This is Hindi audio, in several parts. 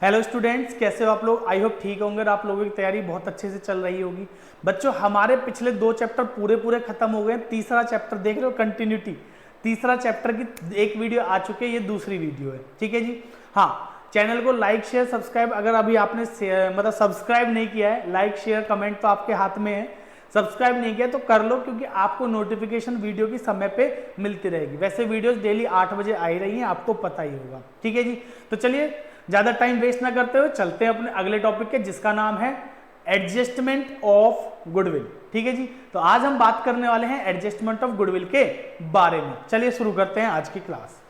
हेलो स्टूडेंट्स, कैसे हो आप लोग। आई होप ठीक होंगे और आप लोगों की तैयारी बहुत अच्छे से चल रही होगी। बच्चों, हमारे पिछले 2 चैप्टर पूरे खत्म हो गए। तीसरा चैप्टर देख रहे हो, कंटिन्यूटी। तीसरा चैप्टर की एक वीडियो आ चुकी है, ये दूसरी वीडियो है। ठीक है जी। हाँ, चैनल को लाइक शेयर सब्सक्राइब, अगर अभी आपने मतलब सब्सक्राइब नहीं किया है, लाइक शेयर कमेंट तो आपके हाथ में है। सब्सक्राइब नहीं किया तो कर लो, क्योंकि आपको नोटिफिकेशन वीडियो की समय पे मिलती रहेगी। वैसे वीडियोस डेली 8 बजे आ ही रही हैं, आपको पता ही होगा। ठीक है जी। तो चलिए ज्यादा टाइम वेस्ट ना करते हुए चलते हैं अपने अगले टॉपिक के, जिसका नाम है एडजस्टमेंट ऑफ गुडविल। ठीक है जी। तो आज हम बात करने वाले हैं एडजस्टमेंट ऑफ गुडविल के बारे में। चलिए शुरू करते हैं आज की क्लास।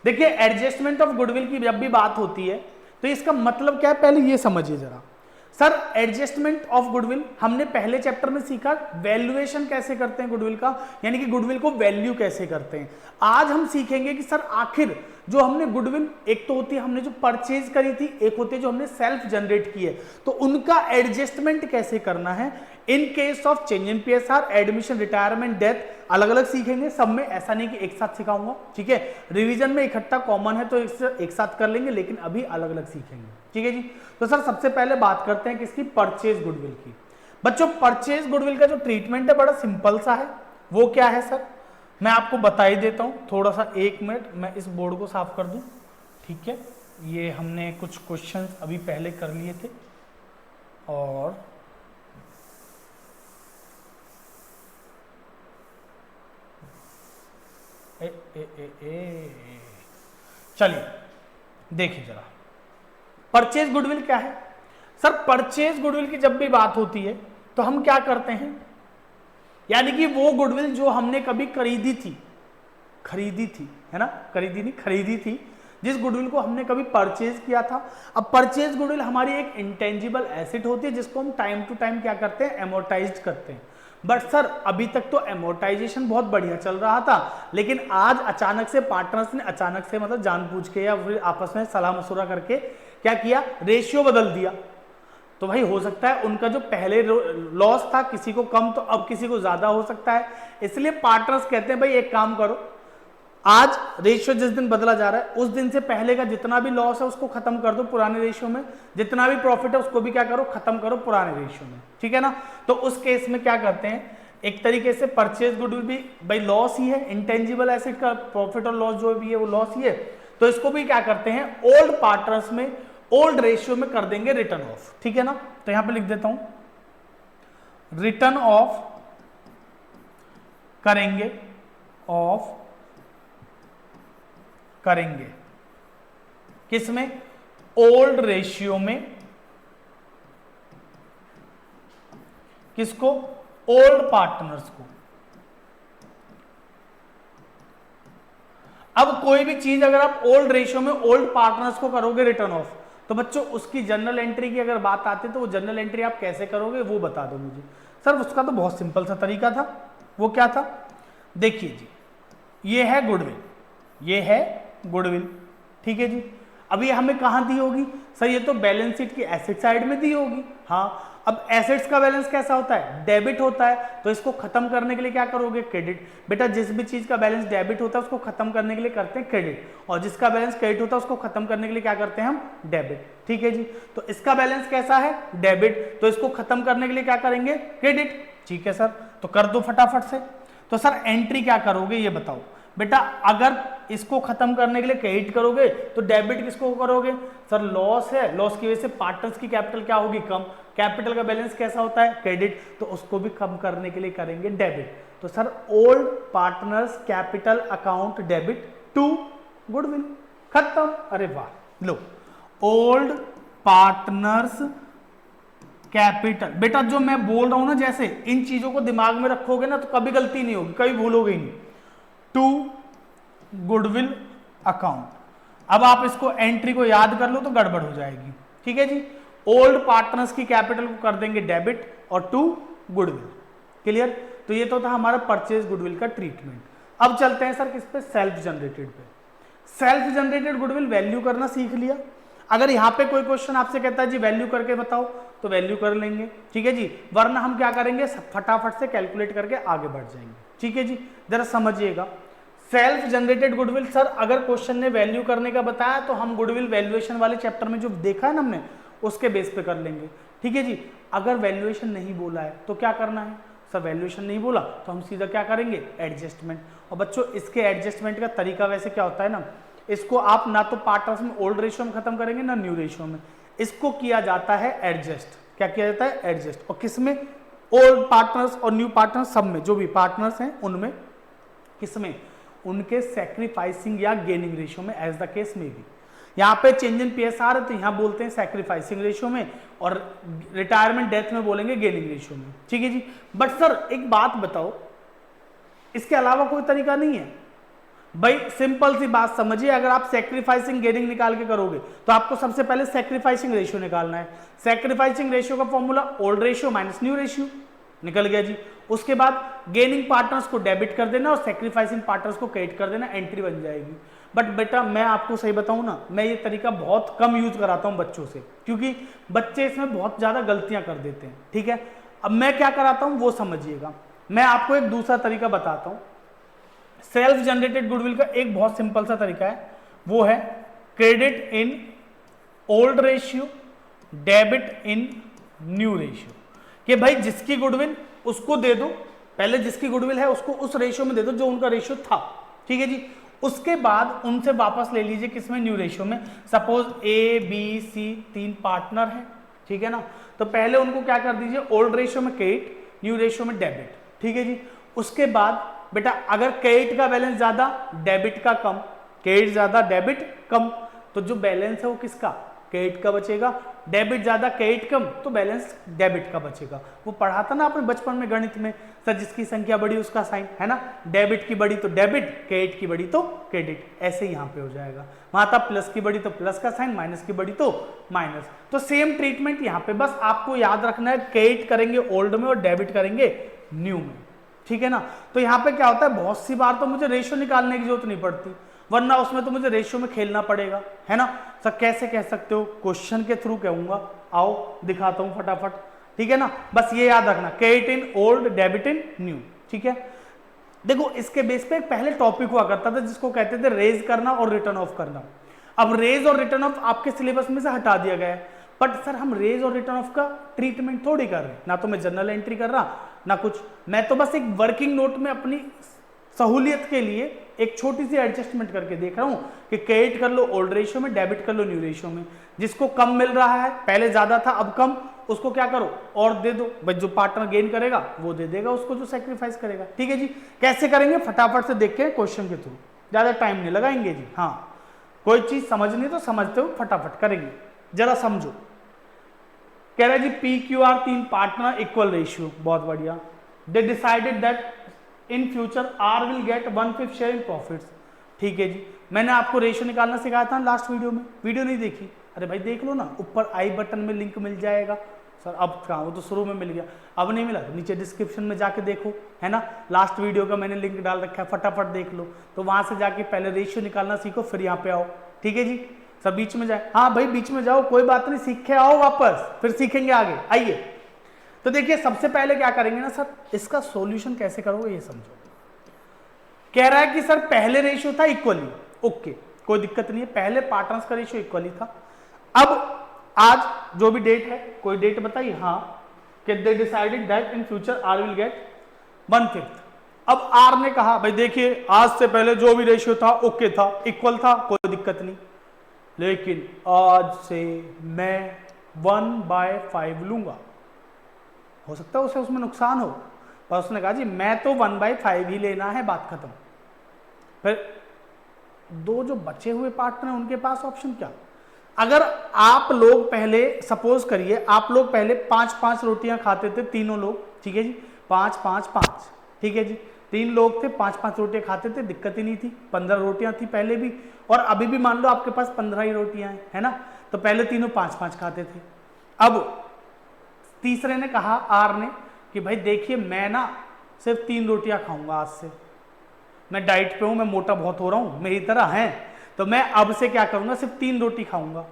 देखिए, एडजस्टमेंट ऑफ गुडविल की जब भी बात होती है तो इसका मतलब क्या है, पहले ये समझिए जरा। सर, एडजस्टमेंट ऑफ गुडविल हमने पहले चैप्टर में सीखा, वैल्यूएशन कैसे करते हैं गुडविल का, यानी कि गुडविल को वैल्यू कैसे करते हैं। आज हम सीखेंगे कि सर आखिर जो हमने गुडविल, एक तो होती है हमने जो परचेज करी थी, एक होती है जो हमने सेल्फ जनरेट की है, तो उनका एडजस्टमेंट कैसे करना है in case of change in PSR, admission, retirement, death. अलग अलग सीखेंगे सब में, ऐसा नहीं कि एक साथ सिखाऊंगा। ठीक है, रिवीजन में इकट्ठा कॉमन है तो एक साथ कर लेंगे, लेकिन अभी अलग अलग सीखेंगे। ठीक है जी। तो सर सबसे पहले बात करते हैं किसकी, परचेज गुडविल की। बच्चों, परचेज गुडविल का जो ट्रीटमेंट है बड़ा सिंपल सा है। वो क्या है सर, मैं आपको बता ही देता हूं। थोड़ा सा 1 मिनट मैं इस बोर्ड को साफ कर दूं। ठीक है, ये हमने कुछ क्वेश्चंस अभी पहले कर लिए थे और चलिए देखिए जरा, परचेज गुडविल क्या है। सर, परचेज गुडविल की जब भी बात होती है तो हम क्या करते हैं, यानी कि वो गुडविल जो हमने कभी खरीदी थी, है ना, खरीदी थी, जिस गुडविल को हमने कभी परचेज किया था। अब परचेज गुडविल हमारी एक इंटेंजिबल एसेट होती है, जिसको हम टाइम टू टाइम क्या करते हैं, एमोर्टाइज करते हैं। बट सर अभी तक तो एमोर्टाइजेशन बहुत बढ़िया चल रहा था, लेकिन आज अचानक से पार्टनर्स ने अचानक से मतलब जानबूझ के या फिर आपस में सलाह मशुरा करके क्या किया, रेशियो बदल दिया। तो भाई हो सकता है उनका जो पहले लॉस था किसी को कम तो अब किसी को ज्यादा हो सकता है। इसलिए पार्टनर्स कहते हैं भाई एक काम करो, आज रेशियो जिस दिन बदला जा रहा है उस दिन से पहले का जितना भी लॉस है उसको खत्म कर दो पुराने रेशियो में, जितना भी प्रॉफिट है उसको भी क्या करो, खत्म करो पुराने रेशियो में। ठीक है ना। तो उस केस में क्या करते हैं, एक तरीके से परचेज गुडविल भी भाई लॉस ही है, इंटेंजिबल एसेट का प्रॉफिट और लॉस जो भी है वो लॉस ही है। तो इसको भी क्या करते हैं, ओल्ड पार्टनर्स में ओल्ड रेशियो में कर देंगे रिटर्न ऑफ। ठीक है ना। तो यहां पे लिख देता हूं, रिटर्न ऑफ करेंगे, ऑफ करेंगे किसमें, ओल्ड रेशियो में। किसको, ओल्ड पार्टनर्स को। अब कोई भी चीज अगर आप ओल्ड रेशियो में ओल्ड पार्टनर्स को करोगे रिटर्न ऑफ, तो बच्चों उसकी जर्नल एंट्री की अगर बात आती है तो वो जर्नल एंट्री आप कैसे करोगे वो बता दो मुझे। सर उसका तो बहुत सिंपल सा तरीका था। वो क्या था, देखिए जी, ये है गुडविल, ये है गुडविल। ठीक है जी। अब ये हमें कहां दी होगी, सर ये तो बैलेंस शीट की एसेट साइड में दी होगी। हाँ, अब एसेट्स का बैलेंस कैसा होता है, डेबिट होता है। तो इसको खत्म करने के लिए क्या करोगे, क्रेडिट। बेटा जिस भी चीज का बैलेंस डेबिट होता है उसको खत्म करने के लिए करते हैं क्रेडिट, और जिसका बैलेंस क्रेडिट होता है उसको खत्म करने के लिए क्या करते हैं हम, डेबिट। ठीक है जी। तो इसका बैलेंस कैसा है, डेबिट, तो इसको खत्म करने के लिए क्या करेंगे, क्रेडिट। ठीक है सर, तो कर दो फटाफट से। तो सर एंट्री क्या करोगे ये बताओ। बेटा अगर इसको खत्म करने के लिए क्रेडिट करोगे तो डेबिट किसको करोगे, सर लॉस है, लॉस की वजह से पार्टनर्स की कैपिटल क्या होगी, कम। कैपिटल का बैलेंस कैसा होता है, क्रेडिट, तो उसको भी कम करने के लिए करेंगे डेबिट। तो sir old partners capital account debit to goodwill, खत्म। अरे वाह, लो ओल्ड पार्टनर्स कैपिटल। बेटा जो मैं बोल रहा हूं ना, जैसे इन चीजों को दिमाग में रखोगे ना तो कभी गलती नहीं होगी, कभी भूलोगे ही नहीं। To goodwill account. अब आप इसको एंट्री को याद कर लो तो गड़बड़ हो जाएगी। ठीक है जी। ओल्ड पार्टनर्स की कैपिटल को कर देंगे डेबिट और टू गुडविल। क्लियर। तो ये तो था हमारा परचेज गुडविल का ट्रीटमेंट। अब चलते हैं सर किस पे, सेल्फ जनरेटेड पे। सेल्फ जनरेटेड गुडविल वैल्यू करना सीख लिया। अगर यहां पे कोई क्वेश्चन आपसे कहता है जी वैल्यू करके बताओ, तो वैल्यू कर लेंगे। ठीक है जी। वरना हम क्या करेंगे, फटाफट से कैलकुलेट करके आगे बढ़ जाएंगे। ठीक है जी। जरा समझिएगा, सेल्फ जनरेटेड गुडविल, सर अगर क्वेश्चन ने वैल्यू करने का बताया तो हम गुडविल वैल्यूएशन वाले चैप्टर में जो देखा है ना हमने उसके बेस पे कर लेंगे, ठीक है जी। अगर वैल्यूएशन नहीं बोला है तो क्या करना है सर, वैल्यूएशन नहीं बोला तो हम सीधा क्या करेंगे, एडजस्टमेंट। और बच्चों इसके एडजस्टमेंट का तरीका वैसे क्या होता है ना, इसको आप ना तो पार्टनर्स में ओल्ड रेशियो में खत्म करेंगे ना न्यू रेशियो में, इसको किया जाता है एडजस्ट। क्या किया जाता है, एडजस्ट। और किसमें, ओल्ड पार्टनर्स और न्यू पार्टनर्स सब में, जो भी पार्टनर्स हैं उनमें, किसमें, उनके सैक्रिफाइसिंग या गेनिंग रेशियो में, एज द केस में भी। यहाँ पे चेंज इन पीएसआर है तो यहाँ बोलते हैं सैक्रिफाइसिंग रेशियो में, और रिटायरमेंट डेथ में बोलेंगे गेनिंग रेशियो में, ठीक है जी। बट सर एक बात बताओ, इसके अलावा कोई तरीका नहीं है भाई? सिंपल सी बात समझिए, अगर आप सैक्रिफाइसिंग गेनिंग निकाल के करोगे तो आपको सबसे पहले सैक्रिफाइसिंग रेशियो निकालना है। सैक्रिफाइसिंग रेशियो का formula old ratio minus new ratio, निकल गया जी। उसके बाद गेनिंग पार्टनर्स को डेबिट कर देना और सैक्रिफाइसिंग पार्टनर्स को क्रेडिट कर देना, एंट्री बन जाएगी। बट बेटा मैं आपको सही बताऊं ना, मैं ये तरीका बहुत कम यूज कराता हूं बच्चों से, क्योंकि बच्चे इसमें बहुत ज्यादा गलतियां कर देते हैं, ठीक है। अब मैं क्या कराता हूं वो समझिएगा। मैं आपको एक दूसरा तरीका बताता हूं। सेल्फ जनरेटेड गुडविल का एक बहुत सिंपल सा तरीका है, वो है credit in old ratio, debit in new ratio. कि भाई जिसकी गुडविल उसको दे दो, पहले जिसकी गुडविल है उसको उस रेशियो में दे दो जो उनका रेशियो था, ठीक है जी। उसके बाद उनसे वापस ले लीजिए किसमें, न्यू रेशियो में। Suppose A B C 3 partner है, ठीक है ना, तो पहले उनको क्या कर दीजिए, ओल्ड रेशियो में क्रेडिट, न्यू रेशियो में डेबिट, ठीक है जी। उसके बाद बेटा अगर क्रेडिट का बैलेंस ज्यादा डेबिट का कम, क्रेडिट ज्यादा डेबिट कम, तो जो बैलेंस है वो किसका, क्रेडिट का बचेगा। डेबिट ज्यादा क्रेडिट कम तो बैलेंस डेबिट का बचेगा। वो पढ़ा था ना आपने बचपन में गणित में, सर जिसकी संख्या बड़ी उसका साइन, है ना, डेबिट की बड़ी तो डेबिट, क्रेडिट की बड़ी तो क्रेडिट, ऐसे यहाँ पे हो जाएगा। वहां था प्लस की बड़ी तो प्लस का साइन, माइनस की बड़ी तो माइनस। तो सेम ट्रीटमेंट यहाँ पे, बस आपको याद रखना है क्रेडिट करेंगे ओल्ड में और डेबिट करेंगे न्यू में, ठीक है ना। तो यहाँ पे क्या होता है, बहुत सी बार तो मुझे रेशियो निकालने की जरूरत नहीं पड़ती, वरना उसमें तो मुझे रेशियो में खेलना पड़ेगा, है ना। सर कैसे कह सकते हो, क्वेश्चन के थ्रू कहूंगा, आओ दिखाता हूं फटाफट, ठीक है ना। बस ये याद रखना, credit in old, debit in new, ठीक है। देखो इसके बेस पे पहले टॉपिक हुआ करता था जिसको कहते थे रेज करना और रिटर्न ऑफ करना। अब रेज और रिटर्न ऑफ आपके सिलेबस में से हटा दिया गया है, बट सर हम रेज और रिटर्न ऑफ का ट्रीटमेंट थोड़ी कर रहे हैं, ना तो मैं जर्नल एंट्री कर रहा ना कुछ, मैं तो बस एक वर्किंग नोट में अपनी सहूलियत के लिए एक छोटी सी एडजस्टमेंट करके देख रहा हूं कि क्रेडिट कर लो ओल्ड रेशियो में, डेबिट कर लो न्यू रेशियो में। जिसको कम मिल रहा है, पहले ज्यादा था अब कम, उसको क्या करो और दे दो भाई, जो पार्टनर गेन करेगा वो दे देगा उसको जो सैक्रिफाइस करेगा, ठीक है जी। कैसे करेंगे फटाफट से देख के क्वेश्चन के थ्रू, ज्यादा टाइम नहीं लगाएंगे जी। हाँ कोई चीज समझनी तो समझते हो फटाफट करेंगे, जरा समझो। कह रहा है G P Q R 3 partner equal ratio, बहुत बढ़िया। They decided that in future R will get 1/5 share in profits, ठीक है जी। मैंने आपको रेशियो निकालना सिखाया था लास्ट वीडियो में, वीडियो नहीं देखी, अरे भाई देख लो ना, ऊपर आई बटन में लिंक मिल जाएगा। सर अब कहाँ, वो तो शुरू में मिल गया, अब नहीं मिला तो नीचे डिस्क्रिप्शन में जाके देखो, है ना, लास्ट वीडियो का मैंने लिंक डाल रखा है, फटाफट देख लो। तो वहां से जाके पहले रेशियो निकालना सीखो, फिर यहाँ पे आओ, ठीक है जी। सब बीच में जाए, हाँ भाई बीच में जाओ, कोई बात नहीं, सीख के आओ वापस, फिर सीखेंगे आगे। आइए तो देखिए सबसे पहले क्या करेंगे ना सर, इसका सॉल्यूशन कैसे करोगे ये समझो। कह रहा है कि सर पहले रेशियो था इक्वली, ओके कोई दिक्कत नहीं है, पहले पार्टनर्स का रेशियो इक्वली था। अब आज जो भी डेट है, कोई डेट बताइए, हाँ, कि they decided that in future R will get 1/5। अब आर ने कहा भाई देखिए आज से पहले जो भी रेशियो था ओके था, इक्वल था, कोई दिक्कत नहीं, लेकिन आज से मैं 1/5 लूंगा। हो सकता है उसे उसमें नुकसान हो, पर उसने कहा जी मैं तो 1/5 ही लेना है, बात खत्म। फिर दो जो बचे हुए पार्टनर हैं उनके पास ऑप्शन क्या, अगर आप लोग पहले सपोज करिए आप लोग पहले 5-5 रोटियां खाते थे तीनों लोग, ठीक है जी, 5-5-5, ठीक है जी, 3 लोग थे 5-5 रोटियां खाते थे, दिक्कत ही नहीं थी, 15 रोटियां थी पहले भी, और अभी भी मान लो आपके पास 15 ही रोटियां हैं, है ना, तो पहले तीनों 5-5 खाते थे। अब तीसरे ने कहा आर ने कि भाई देखिए मैं ना सिर्फ 3 रोटियां खाऊंगा आज से, मैं डाइट पे हूं, मैं मोटा बहुत हो रहा हूं, मेरी तरह है, तो मैं अब से क्या करूंगा, सिर्फ 3 रोटी खाऊंगा।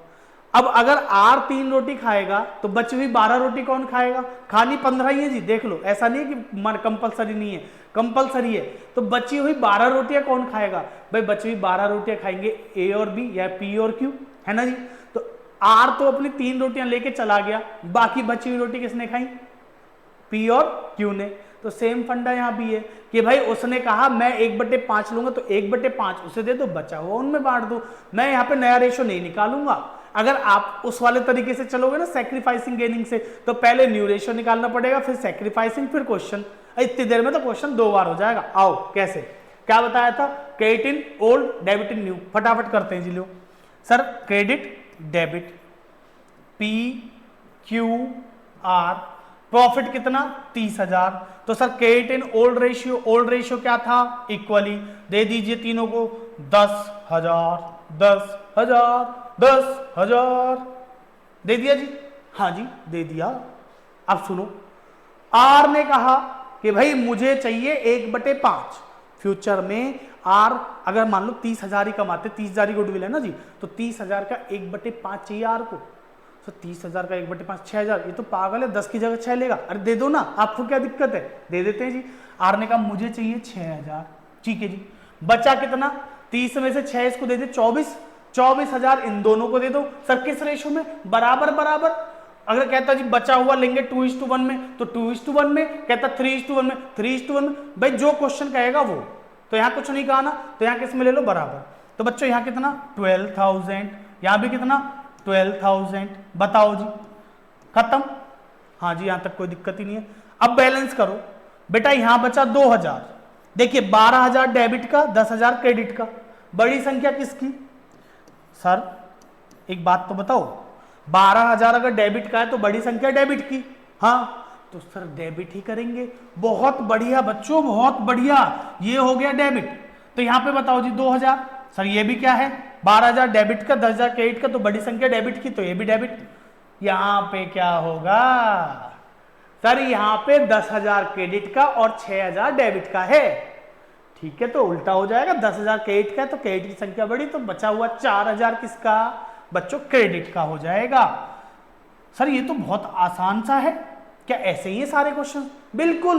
अब अगर आर 3 रोटी खाएगा तो बची हुई 12 रोटी कौन खाएगा, खानी 15 ही है जी, देख लो, ऐसा नहीं है कि कंपलसरी नहीं है, कंपलसरी है। तो बची हुई 12 रोटियां कौन खाएगा भाई, बची हुई 12 रोटियां खाएंगे ए और बी या पी और क्यू, है ना जी। तो आर तो अपनी 3 रोटियां लेके चला गया, बाकी बची हुई रोटी किसने खाई, पी और क्यू ने। तो सेम फंडा यहां भी है कि भाई उसने कहा मैं 1/5 लूंगा, तो 1/5 उसे दे दो, बचा हुआ उनमें बांट दो। मैं यहाँ पे नया रेशो नहीं निकालूंगा। अगर आप उस वाले तरीके से चलोगे ना सैक्रिफाइसिंग गेनिंग से, तो पहले न्यू रेशो निकालना पड़ेगा, फिर सैक्रिफाइसिंग, फिर क्वेश्चन। इतनी देर में तो क्वेश्चन 2 बार हो जाएगा। आओ कैसे, क्या बताया था, credit in old debit in new. फटाफट करते हैं जी। लो sir, credit debit P Q R, profit कितना 30,000। तो sir credit in old ratio क्या था, इक्वली दे दीजिए तीनों को 10,000 10,000 10,000 दे दिया जी, हाँ जी दे दिया। अब सुनो, आर ने कहा कि भाई मुझे चाहिए 1/5। फ्यूचर में आर अगर मान लो 30,000 ही कमाते, 30,000 ही गुडविल है ना जी, तो 30,000 का 1/5 चाहिए आर को। तो 30,000 का 1/5 6,000, ये तो पागल है, 10 की जगह 6 लेगा। अरे दे दो ना, आपको क्या दिक्कत है, दे देते हैं जी। आर ने कहा मुझे चाहिए 6,000, ठीक है जी। बचा कितना, 30 में से 6 इसको दे दे 24,000 इन दोनों को दे दो। सर किस रेशो में, बराबर बराबर। अगर कहता जी बचा हुआ लेंगे 2:1 में, तो 2:1 में, कहता 3:1 में, 3:1 में। भाई जो क्वेश्चन कहेगा वो, तो यहां कुछ नहीं कहा ना, तो यहां किस में ले लो, बराबर। तो बच्चों यहां कितना 12,000, यहां भी कितना 12,000। बताओ जी, खत्म। हाँ जी, यहां तक कोई दिक्कत ही नहीं है। अब बैलेंस करो बेटा, यहां बचा 2,000। देखिए 12,000 डेबिट का, 10,000 क्रेडिट का। बड़ी संख्या किसकी, सर एक बात तो बताओ, 12,000 अगर डेबिट का है तो बड़ी संख्या डेबिट की, हाँ तो सर डेबिट ही करेंगे। बहुत बढ़िया बच्चों, बहुत बढ़िया, ये हो गया डेबिट। तो यहां पे बताओ जी 2,000, सर ये भी क्या है 12,000 डेबिट का, 10,000 क्रेडिट का, तो बड़ी संख्या डेबिट की, तो ये भी डेबिट। यहां पे क्या होगा सर, यहां पे 10,000 क्रेडिट का और 6,000 डेबिट का है, ठीक है। तो उल्टा हो जाएगा, 10,000 क्रेडिट का है तो क्रेडिट की संख्या बड़ी, तो बचा हुआ 4,000 किसका, बच्चों क्रेडिट का हो जाएगा। सर ये तो बहुत आसान सा है, क्या ऐसे ही है सारे क्वेश्चन, बिल्कुल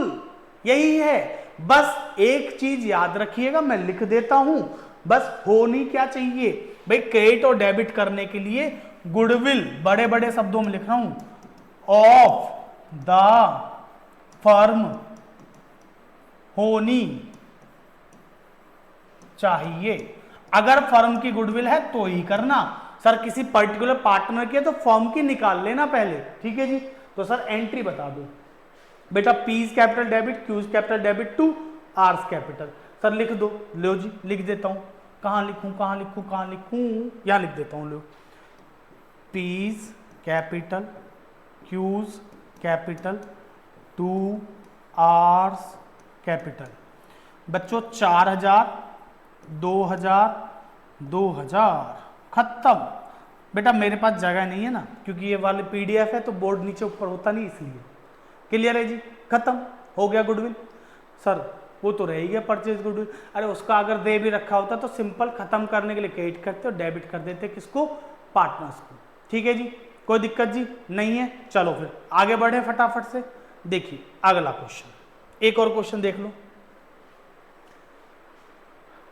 यही है। बस एक चीज याद रखिएगा, मैं लिख देता हूं, बस होनी क्या चाहिए भाई, क्रेडिट और डेबिट करने के लिए गुडविल बड़े बड़े शब्दों में लिख रहा हूं, ऑफ द फर्म होनी चाहिए। अगर फर्म की गुडविल है तो ही करना। सर किसी पर्टिकुलर पार्टनर की है तो फर्म की निकाल लेना पहले, ठीक है जी। तो सर एंट्री बता दो बेटा, P's capital debit, Q's capital debit to R's capital. Sir लिख दो, लो जी लिख देता हूं, कहां लिखूं कहां लिखूं कहां लिखूं, यहां लिख देता हूं, लो P's capital Q's capital to R's capital. बच्चों 4,000 2,000 2,000 खत्म। बेटा मेरे पास जगह नहीं है ना, क्योंकि ये वाले पीडीएफ है तो बोर्ड नीचे ऊपर होता नहीं, इसलिए। क्लियर है जी, खत्म हो गया गुडविल। सर वो तो रह ही गया परचेज गुडविल, अरे उसका अगर दे भी रखा होता तो सिंपल खत्म करने के लिए क्रेडिट करते और डेबिट कर देते किसको, पार्टनर्स को, ठीक है जी। कोई दिक्कत जी नहीं है। चलो फिर आगे बढ़े फटाफट से। देखिए अगला क्वेश्चन, एक और क्वेश्चन देख लो।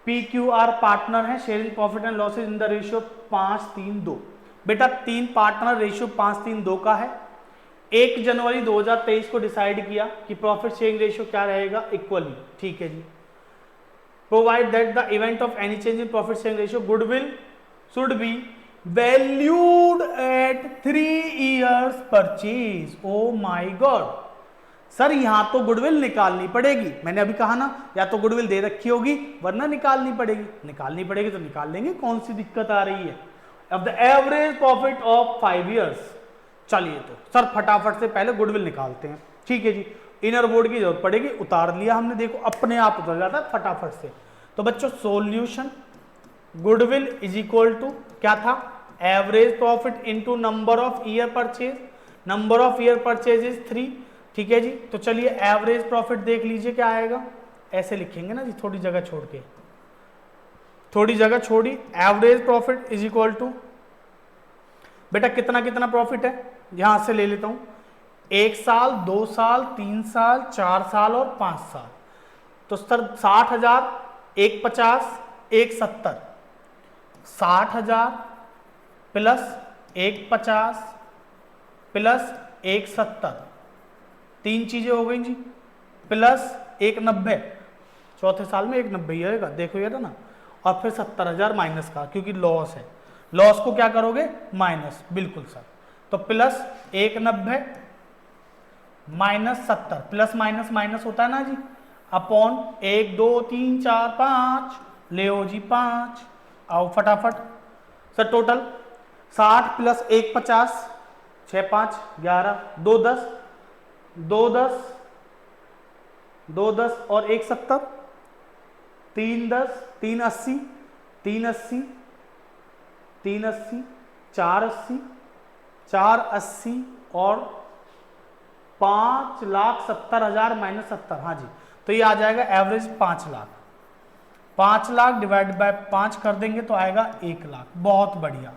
PQR पार्टनर है, sharing profit and losses in the ratio 5:3:2। बेटा 3 पार्टनर रेशियो 5:3:2 का है। 1 जनवरी 2023 को डिसाइड किया कि प्रॉफिट शेयरिंग रेशियो क्या रहेगा, इक्वली, ठीक है जी। Provide that the event of any change in profit sharing ratio goodwill should be valued at 3 years purchase. Oh my god, sir यहां तो गुडविल निकालनी पड़ेगी, मैंने अभी कहा ना, या तो गुडविल दे रखी होगी वरना निकालनी पड़ेगी। निकालनी पड़ेगी तो निकाल लेंगे, कौन सी दिक्कत आ रही है। अब the average profit of 5 years। चलिए तो सर फटाफट से पहले गुडविल निकालते हैं, ठीक है जी। इनर बोर्ड की जरूरत पड़ेगी, उतार लिया हमने, देखो अपने आप उतर जाता है फटाफट से। तो बच्चों solution goodwill is equal to क्या था, average profit into number of year purchase. Number of year purchase is 3, ठीक है जी। तो चलिए एवरेज प्रॉफिट देख लीजिए क्या आएगा, ऐसे लिखेंगे ना जी, थोड़ी जगह छोड़ के, थोड़ी जगह छोड़ी। Average profit is equal to बेटा कितना कितना प्रॉफिट है, यहां से ले लेता हूं, 1 साल 2 साल 3 साल 4 साल और 5 साल। तो सर 60,000, 150, 170, 60,000 प्लस 150 प्लस 170, 3 चीजें हो गई जी, प्लस 190, चौथे साल में 190 ही आएगा, देखो ये था ना, और फिर 70,000 माइनस का, क्योंकि लॉस है, लॉस को क्या करोगे माइनस, बिल्कुल सर। तो plus 190 minus 70, plus minus minus होता है ना जी, अपॉन 1 2 3 4 5, ले जी 5, आओ फटाफट सर। टोटल 60 प्लस 1 50, 6 5 11, 2 10, 2 10, 2 10 और 1 70, 3 10, 3 80, 3 80, 3 80, 4 80, 4 80 और 5,70,000 माइनस 70, हाँ जी, तो ये आ जाएगा average 5 lakh. 5 lakh divide by 5 कर देंगे तो आएगा 1 लाख। बहुत बढ़िया।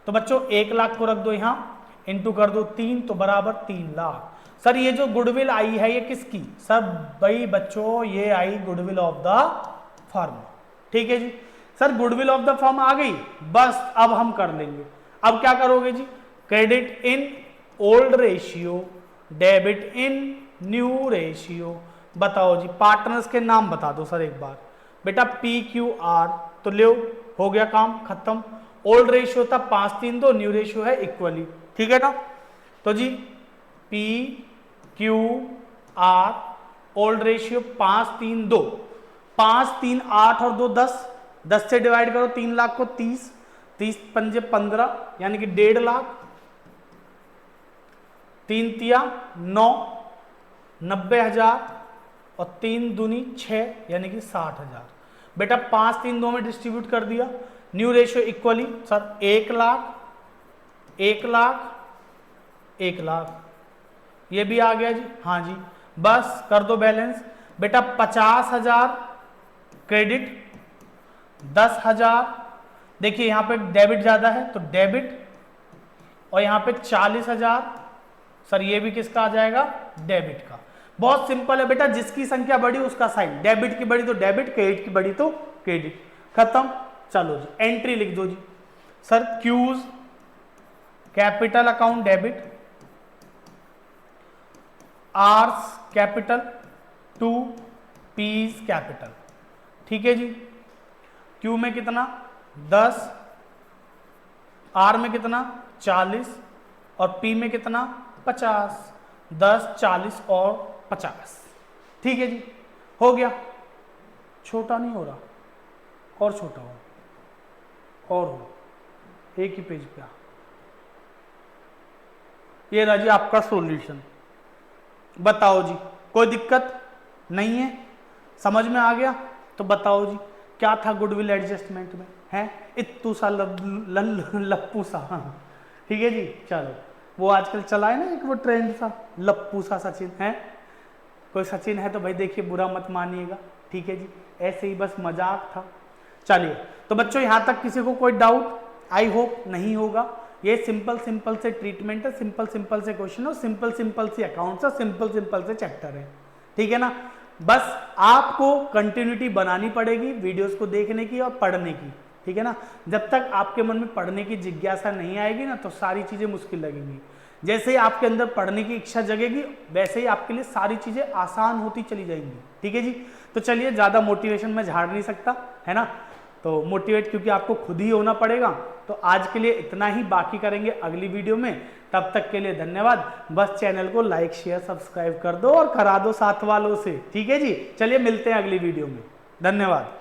तो बच्चों 1 लाख को रख दो यहाँ, इंटू कर दो 3 तो बराबर 3 लाख। सर ये जो गुडविल आई है ये किसकी? सर भाई बच्चों ये आई गुडविल ऑफ द फर्म। ठीक है जी। Sir goodwill of the firm आ गई, बस अब हम कर लेंगे। अब क्या करोगे जी? Credit in old ratio, debit in new ratio. बताओ जी, पार्टनर्स के नाम बता दो सर एक बार। बेटा PQR, तो लो हो गया काम खत्म। ओल्ड रेशियो था 5-3-2, न्यू रेशियो है इक्वली। ठीक है ना? तो जी PQR ओल्ड रेशियो 5-3-2, 5 3 8 और 2 10, 10 से डिवाइड करो 3 लाख को 30, 30 पंजे 15 यानी कि 1.5 लाख, 3 तिया 9, 90,000 और 3 दूनी 6 यानी कि 60,000। बेटा 5 3 2 में डिस्ट्रीब्यूट कर दिया। New ratio equally sir 1 lakh 1 lakh 1 lakh, ये भी आ गया जी। हाँ जी, बस कर दो बैलेंस। बेटा 50,000 क्रेडिट, 10,000, देखिए यहां पे डेबिट ज्यादा है तो डेबिट, और यहां पे 40,000 सर ये भी किसका आ जाएगा? डेबिट का। बहुत सिंपल है बेटा, जिसकी संख्या बढ़ी उसका साइन, डेबिट की बढ़ी तो डेबिट, क्रेडिट की बढ़ी तो क्रेडिट, खत्म। चलो जी एंट्री लिख दो जी। Sir Q's capital account debit, R's capital, 2 P's capital. ठीक है जी। क्यू में कितना? 10, आर में कितना? 40 और पी में कितना? 50। 10 40 और 50। ठीक है जी, हो गया। छोटा नहीं हो रहा, और छोटा हो, और हो, एक ही पेज पे। ये रहा जी आपका सॉल्यूशन। बताओ जी कोई दिक्कत नहीं है? समझ में आ गया? तो बताओ जी क्या था गुडविल एडजस्टमेंट में? है इत्तू सा लप्पू सा। ठीक है जी। चलो वो आजकल चला है ना एक वो ट्रेंड सा, लप्पू सा सचिन है। कोई सचिन है तो भाई देखिए बुरा मत मानिएगा। ठीक है जी, ऐसे ही बस मजाक था। चलिए तो बच्चों यहाँ तक किसी को कोई डाउट? आई होप नहीं होगा। ये सिंपल सिंपल से ट्रीटमेंट है, सिंपल सिंपल से क्वेश्चन है, सिंपल सिंपल से अकाउंट्स है, सिंपल सिंपल से चैप्टर है। ठीक है ना? बस आपको कंटिन्यूटी बनानी पड़ेगी वीडियोस को देखने की और पढ़ने की। ठीक है ना? जब तक आपके मन में पढ़ने की जिज्ञासा नहीं आएगी ना तो सारी चीजें मुश्किल लगेंगी। जैसे ही आपके अंदर पढ़ने की इच्छा जगेगी वैसे ही आपके लिए सारी चीजें आसान होती चली जाएंगी। ठीक है जी। तो चलिए ज्यादा मोटिवेशन में झाड़ नहीं सकता है ना, तो मोटिवेट क्योंकि आपको खुद ही होना पड़ेगा। तो आज के लिए इतना ही, बाकी करेंगे अगली वीडियो में। तब तक के लिए धन्यवाद। बस चैनल को लाइक शेयर सब्सक्राइब कर दो और करा दो साथ वालों से। ठीक है जी। चलिए मिलते हैं अगली वीडियो में। धन्यवाद।